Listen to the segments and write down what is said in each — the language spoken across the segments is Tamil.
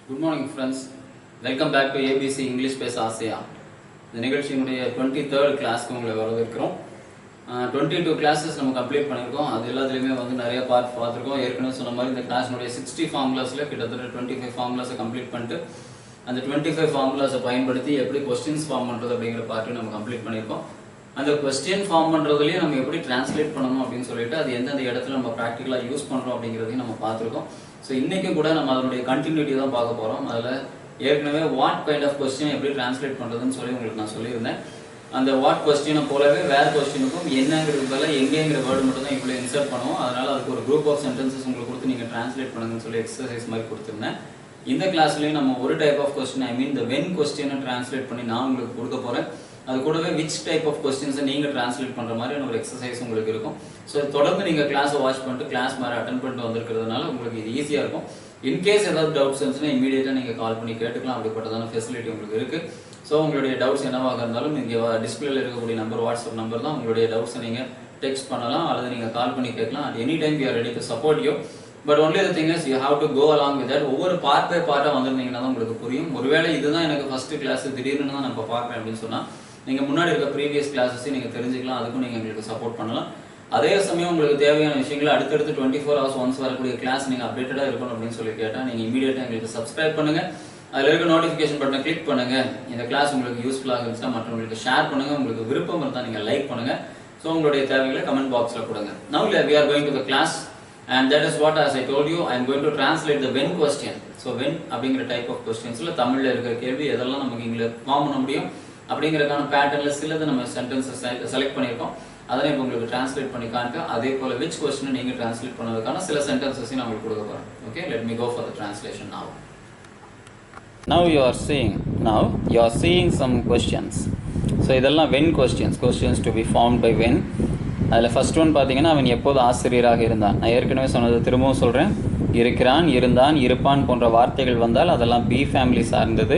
Good morning friends. Welcome back to ABC English Space Asia. இந்த நிகழ்ச்சியினுடைய 23rd கிளாஸ்க்கு உங்களை வரவேற்கிறோம். 22 கிளாஸஸ் நம்ம கம்ப்ளீட் பண்ணியிருக்கோம். அது எல்லாத்துலேயுமே வந்து நிறைய பார்த்துருக்கோம். ஏற்கனவே சொன்ன மாதிரி இந்த கிளாஸ்னுடைய 60 ஃபார்முலாஸில் கிட்டத்தட்ட 25 ஃபார்முலாஸை கம்ப்ளீட் பண்ணிட்டு அந்த 25 ஃபார்முலாஸை பயன்படுத்தி எப்படி கொஸ்டின்ஸ் ஃபார்ம் பண்ணுறது அப்படிங்கிற பார்ட்டு நம்ம கம்ப்ளீட் பண்ணியிருக்கோம். அந்த கொஸ்டின் ஃபார்ம் பண்ணுறதுலேயே நம்ம எப்படி டிரான்ஸ்லேட் பண்ணணும் அப்படின்னு சொல்லிட்டு அது எந்தெந்த இடத்துல நம்ம ப்ராக்டிக்கலாக யூஸ் பண்ணுறோம் அப்படிங்கிறதையும் நம்ம பார்த்துருக்கோம். ஸோ இன்றைக்கும் கூட நம்ம அதனுடைய கண்டினியூட்டி தான் பார்க்க போகிறோம். அதில் ஏற்கனவே வாட் கைண்ட் ஆஃப் கொஸ்டின் எப்படி டிரான்ஸ்லேட் பண்ணுறதுன்னு சொல்லி உங்களுக்கு நான் சொல்லியிருந்தேன். அந்த வாட் கொஸ்டினை போலவே வேறு கொஸ்டினுக்கும் என்னங்கிறது பதில் எங்கேங்கிற வேர்டு மட்டும் தான் இப்படி இன்சர்ட் பண்ணுவோம். அதனால் அதுக்கு ஒரு குரூப் ஆஃப் சென்டென்சஸ் உங்களுக்கு கொடுத்து நீங்கள் டிரான்ஸ்லேட் பண்ணுங்கன்னு சொல்லி எக்ஸசைஸ் மாதிரி கொடுத்துருந்தேன். இந்த கிளாஸ்லேயும் நம்ம ஒரு டைப் ஆஃப் கொஸ்டின் இந்த வென் கொஸ்டினை டிரான்ஸ்லேட் பண்ணி நான் உங்களுக்கு கொடுக்க போகிறேன். அது கூடவே விச் டைப் ஆஃப் கொஸ்டின்ஸை நீங்கள் டிரான்ஸ்லேட் பண்ணுற மாதிரி ஒரு எக்ஸசைஸ் உங்களுக்கு இருக்கும். ஸோ தொடர்ந்து நீங்கள் கிளாஸை வாட்ச் பண்ணிட்டு கிளாஸ் மாதிரி அட்டன் பண்ணிட்டு வந்திருக்கிறதுனால உங்களுக்கு இது ஈஸியாக இருக்கும். இன்கேஸ் ஏதாவது டவுட்ஸ் இருந்துச்சுன்னா இமீடியட்டாக நீங்கள் கால் பண்ணி கேட்டுக்கலாம். அப்படிப்பட்டதான ஃபெசிலிட்டி உங்களுக்கு இருக்குது. ஸோ உங்களுடைய டவுட்ஸ் என்னவாக இருந்தாலும் இங்கே டிஸ்பிளேல இருக்கக்கூடிய நம்பர் வாட்ஸ்அப் நம்பர் தான். உங்களுடைய டவுட்ஸை நீங்கள் டெக்ஸ்ட் பண்ணலாம் அல்லது நீங்கள் கால் பண்ணி கேட்கலாம். At any time we are ready to support you. But only the thing is you have to go along with that. ஒவ்வொரு பார்ட் பை பார்ட்டாக வந்திருந்தீங்கன்னா தான் உங்களுக்கு புரியும். ஒருவேளை இதுதான் எனக்கு ஃபஸ்ட்டு கிளாஸ் திடீர்னு தான் நம்ம பார்க்குறேன் அப்படின்னு சொன்னால் நீங்கள் முன்னாடி இருக்க ப்ரீவியஸ் கிளாஸஸையும் நீங்கள் தெரிஞ்சுக்கலாம். அதுக்கும் நீங்கள் எங்களுக்கு சப்போர்ட் பண்ணலாம். அதே சமயம் உங்களுக்கு தேவையான விஷயங்களை அடுத்தடுத்து 24 hours ஒன்ஸ் வரக்கூடிய கிளாஸ் நீங்கள் அப்டேட்டடாக இருக்கணும் அப்படின்னு சொல்லி கேட்டால் நீங்கள் இமீடியட்டாக எங்களுக்கு சப்ஸ்கிரைப் பண்ணுங்கள். அதில் இருக்க நோட்டிஃபிகேஷன் பட்டனை கிளிக் பண்ணுங்கள். இந்த கிளாஸ் உங்களுக்கு யூஸ்ஃபுல்லாக இருந்துச்சுன்னா மற்றவங்களுக்கு ஷேர் பண்ணுங்கள். உங்களுக்கு விருப்பம் இருந்தால் நீங்கள் லைக் பண்ணுங்கள். ஸோ உங்களுடைய தேவைகளை கமெண்ட் பாக்ஸில் கொடுங்க. Now we are going to the class and that is what, as I told you, I am going to translate the when question. So when அப்படிங்கிற டைப் ஆஃப் கொஸ்டின்ஸில் தமிழில் இருக்கிற கேள்வி எதெல்லாம் நமக்கு இங்கே ஃபார்ம் பண்ண முடியும் அப்படிங்கிறதுக்கான பேட்டர்னில் சிலது நம்ம சென்டென்ஸை செலக்ட் பண்ணியிருக்கோம். அதனை இப்போ உங்களுக்கு டிரான்ஸ்லேட் பண்ணி காண்க. அதே போல் விச் கொஸ்டினை நீங்கள் டிரான்ஸ்லேட் பண்ணதுக்கான சில சென்டென்சஸையும் நான் உங்களுக்கு கொடுக்க போகிறேன். Okay, let me go for the translation now. Now you are seeing some questions. So இதெல்லாம் when questions to be formed by when. அதில் ஃபர்ஸ்ட் ஒன் பார்த்தீங்கன்னா அவன் எப்போது ஆசிரியராக இருந்தான். நான் ஏற்கனவே சொன்னது திரும்பவும் சொல்கிறேன். இருக்கிறான், இருந்தான், இருப்பான் போன்ற வார்த்தைகள் வந்தால் அதெல்லாம் பி ஃபேமிலி சார்ந்தது.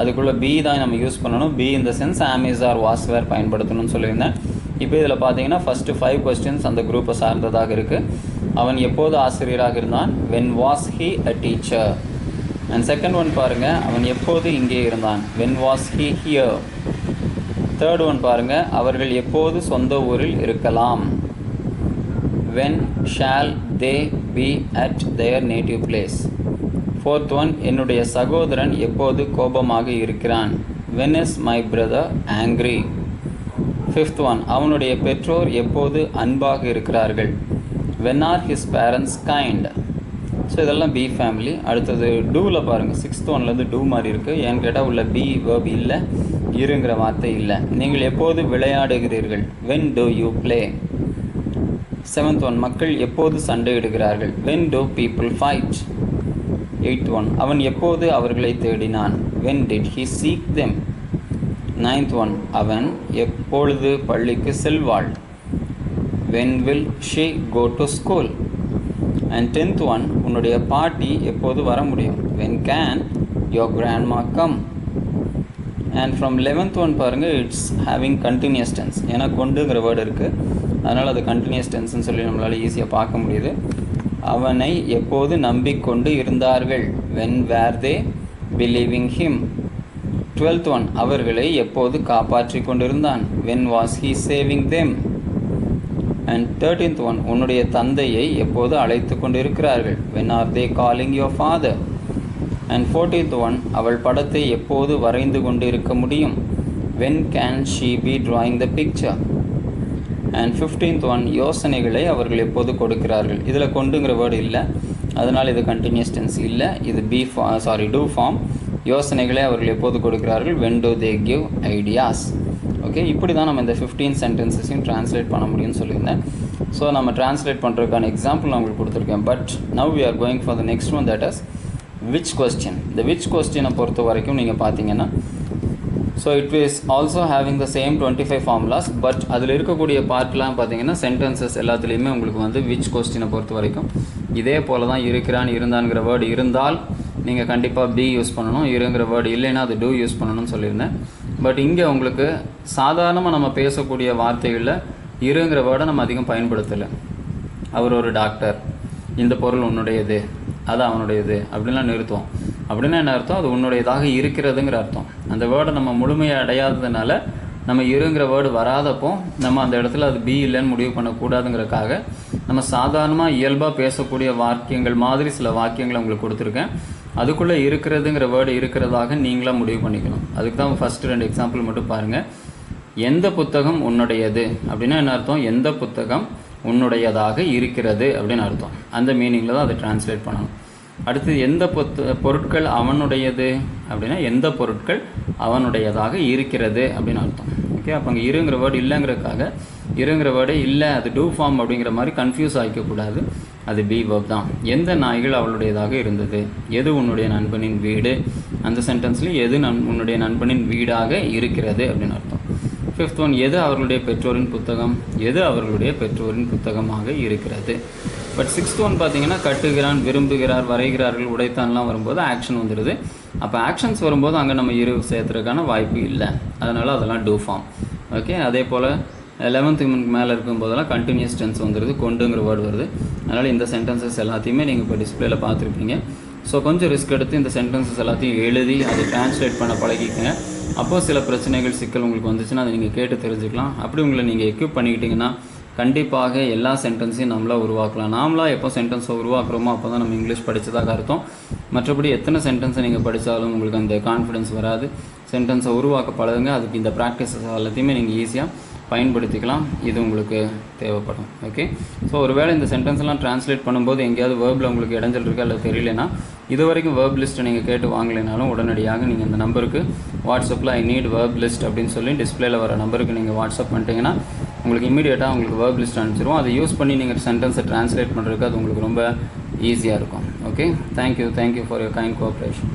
அதுக்குள்ளே பி தான் நம்ம யூஸ் பண்ணணும். பி இந்த சென்ஸ் ஆம், இஸ், ஆர், வாஸ், வேர் பயன்படுத்தணும்னு சொல்லியிருந்தேன். இப்போ இதில் பார்த்தீங்கன்னா ஃபஸ்ட்டு 5 questions அந்த குரூப்பை சார்ந்ததாக இருக்குது. அவன் எப்போது ஆசிரியராக இருந்தான். when was he a teacher. And second one பாருங்கள், அவன் எப்போது இங்கே இருந்தான். when was he here. Third one பாருங்கள், அவர்கள் எப்போது சொந்த ஊரில் இருக்கலாம். when shall they be at their native place. Fourth one, என்னுடைய சகோதரன் எப்போது கோபமாக இருக்கிறான். when is my brother angry. Fifth one, அவனுடைய பெற்றோர் எப்போது அன்பாக இருக்கிறார்கள். when are his parents kind. So இதெல்லாம் பி ஃபேமிலி. அடுத்தது டூவில் பாருங்கள், 6th ஒன்லேருந்து டூ மாதிரி இருக்குது. ஏன்னு கேட்டால் உள்ள பி வேர்ப் இல்லை, இருங்கிற வார்த்தை இல்லை. நீங்கள் எப்போது விளையாடுகிறீர்கள். when do you play. 7th one, மக்கள் எப்போது சண்டையிடுகிறார்கள். when do people fight. 8th one, அவன் எப்போது அவர்களை தேடினான். when did he seek them. 9th one, அவன் எப்பொழுது பள்ளிக்கு செல்வாள். when will she go to school. and 10th one, உன்னுடைய பாட்டி எப்போது வர முடியும். when can your grandma come. and from 11th one பாருங்கள், இட்ஸ் ஹேவிங் கண்டினியூஸ் டென்ஸ். ஏன்னா கொண்டுங்கிற வேர்டு இருக்குது, அதனால் அது கண்டினியூஸ் டென்ஸ்ன்னு சொல்லி நம்மளால் ஈஸியாக பார்க்க முடியுது. அவனை எப்போது நம்பிக்கொண்டு இருந்தார்கள். when were they believing him. 12th one, அவர்களை எப்போது காப்பாற்றி கொண்டிருந்தான். when was he saving them. and 13th one, உன்னுடைய தந்தையை எப்போது அழைத்து கொண்டு இருக்கிறார்கள். when are they calling your father. and 14th one, அவள் படத்தை எப்போது வரைந்து கொண்டு இருக்க முடியும். when can she be drawing the picture. and 15th one, யோசனைகளை அவர்கள் எப்போது கொடுக்கிறார்கள். இதில் கொண்டுங்கிற வேர்டு இல்லை, அதனால் இது கண்டினியூஸ் டென்ஸ் இல்லை, இது டூ ஃபார்ம். யோசனைகளை அவர்கள் எப்போது கொடுக்கிறார்கள். when do they give ideas. Okay, இப்படி தான் நம்ம இந்த 15 சென்டென்சஸையும் ட்ரான்ஸ்லேட் பண்ண முடியும்னு சொல்லியிருந்தேன். ஸோ நம்ம ட்ரான்ஸ்லேட் பண்ணுறதுக்கான எக்ஸாம்பிள் நான் உங்களுக்கு கொடுத்துருக்கேன். But now we are going for the next one, that is which question. இந்த விச் கொஸ்டினை பொறுத்த வரைக்கும் நீங்கள் பார்த்தீங்கன்னா, so it is also having the same 25 formulas. But அதில் இருக்கக்கூடிய பார்ட்லாம் பார்த்தீங்கன்னா சென்டென்சஸ் எல்லாத்துலேயுமே உங்களுக்கு வந்து விச் கொஸ்டினை பொறுத்த வரைக்கும் இதே போல் தான். இருக்கிறான், இருந்தான்ங்கிற வேர்டு இருந்தால் நீங்கள் கண்டிப்பாக பி யூஸ் பண்ணணும். இருங்கிற வேர்டு இல்லைன்னா அது டூ யூஸ் பண்ணணும்னு சொல்லியிருந்தேன். பட் இங்கே உங்களுக்கு சாதாரணமாக நம்ம பேசக்கூடிய வார்த்தைகளில் இருங்கிற வேர்டை நம்ம அதிகம் பயன்படுத்தலை. அவர் ஒரு டாக்டர், இந்த பொருள் உன்னுடையது, அது அவனுடையது அப்படின்லாம் நிறுத்துவோம். அப்படின்னா என்ன அர்த்தம்? அது உன்னுடையதாக இருக்கிறதுங்கிற அர்த்தம். அந்த வேர்டை நம்ம முழுமையை அடையாததுனால நம்ம இருங்கிற வேர்டு வராதப்போ நம்ம அந்த இடத்துல அது பி இல்லைன்னு முடிவு பண்ணக்கூடாதுங்கிறக்காக நம்ம சாதாரணமாக இயல்பாக பேசக்கூடிய வாக்கியங்கள் மாதிரி சில வாக்கியங்களை உங்களுக்கு கொடுத்துருக்கேன். அதுக்குள்ளே இருக்கிறதுங்கிற வேர்டு இருக்கிறதாக நீங்களாக முடிவு பண்ணிக்கணும். அதுக்கு தான் ஃபஸ்ட்டு 2 எக்ஸாம்பிள் மட்டும் பாருங்கள். எந்த புத்தகம் உன்னுடையது அப்படின்னா என்ன அர்த்தம்? எந்த புத்தகம் உன்னுடையதாக இருக்கிறது அப்படின்னு அர்த்தம். அந்த மீனிங்கில் தான் அதை டிரான்ஸ்லேட் பண்ணணும். அடுத்து எந்த பொருட்கள் அவனுடையது அப்படின்னா எந்த பொருட்கள் அவனுடையதாக இருக்கிறது அப்படின்னு அர்த்தம். ஓகே, அப்போ அங்கே இருங்கிற வேர்டு இல்லைங்கிறதுக்காக இருங்கிற வேர்டே இல்லை, அது டூ ஃபார்ம் அப்படிங்கிற மாதிரி கன்ஃபியூஸ் ஆகிக்கக்கூடாது. அது பி வேர்ப் தான். எந்த நாய்கள் அவளுடையதாக இருந்தது? எது உன்னுடைய நண்பனின் வீடு? அந்த சென்டென்ஸ்லேயும் எது உன்னுடைய நண்பனின் வீடாக இருக்கிறது அப்படின்னு அர்த்தம். 5th ஒன், எது அவர்களுடைய பெற்றோரின் புத்தகம்? எது அவர்களுடைய பெற்றோரின் புத்தகமாக இருக்கிறது? பட் 6th ஒன் பார்த்தீங்கன்னா கட்டுகிறான், விரும்புகிறார், வரைகிறார்கள், உடைத்தான்லாம் வரும்போது ஆக்ஷன் வந்துடுது. அப்போ ஆக்ஷன்ஸ் வரும்போது அங்கே நம்ம இரு சேர்த்துறதுக்கான வாய்ப்பு இல்லை, அதனால் அதெல்லாம் டூ ஃபார்ம். ஓகே, அதே போல் 11th மேலே இருக்கும்போதெல்லாம் கண்டினியூஸ் டென்ஸ் வந்துடுது, கொண்டுங்கிற வேர்டு வருது. அதனால் இந்த சென்டென்சஸ் எல்லாத்தையுமே நீங்கள் இப்போ டிஸ்பிளேல பார்த்துருப்பீங்க. ஸோ கொஞ்சம் ரிஸ்க் எடுத்து இந்த சென்டென்சஸ் எல்லாத்தையும் எழுதி அதை டிரான்ஸ்லேட் பண்ண பழகிக்கங்க. அப்போது சில பிரச்சனைகள், சிக்கல் உங்களுக்கு வந்துச்சுன்னா அதை நீங்கள் கேட்டு தெரிஞ்சுக்கலாம். அப்படி உங்களை நீங்கள் எக்யூப் பண்ணிக்கிட்டிங்கன்னா கண்டிப்பாக எல்லா சென்டென்ஸையும் நம்மளாக உருவாக்கலாம். நாமளாக எப்போ சென்டென்ஸை உருவாக்குறோமோ அப்போ தான் நம்ம இங்கிலீஷ் படித்ததாக அர்த்தம். மற்றபடி எத்தனை சென்டென்ஸை நீங்கள் படித்தாலும் உங்களுக்கு அந்த கான்ஃபிடென்ஸ் வராது. சென்டென்ஸை உருவாக்க பழகுங்க. அதுக்கு இந்த ப்ராக்டிஸஸ் எல்லாத்தையுமே நீங்கள் ஈஸியாக பயன்படுத்திக்கலாம். இது உங்களுக்கு தேவைப்படும். ஓகே, ஸோ ஒருவேளை இந்த சென்டென்ஸ்லாம் ட்ரான்ஸ்லேட் பண்ணும்போது எங்கேயாவது வேர்பில் உங்களுக்கு இடைஞ்சல் இருக்கா இல்லை தெரியலனா, இது வரைக்கும் வேர்ப் லிஸ்ட்டை நீங்கள் கேட்டு வாங்கலைனாலும் உடனடியாக நீங்கள் இந்த நம்பருக்கு வாட்ஸ்அப்பில் ஐ நீட் வேர்ப் லிஸ்ட் அப்படின்னு சொல்லி டிஸ்பிளேல வர நம்பருக்கு நீங்கள் வாட்ஸ்அப் பண்ணிட்டீங்கன்னா உங்களுக்கு இமீடியட்டாக உங்களுக்கு வேர்ப் லிஸ்ட் அனுப்பிச்சிடும். அதை யூஸ் பண்ணி நீங்கள் சென்டென்ஸை ட்ரான்ஸ்லேட் பண்ணுறதுக்கு அது உங்களுக்கு ரொம்ப ஈஸியாக இருக்கும். Okay, thank you for your kind cooperation.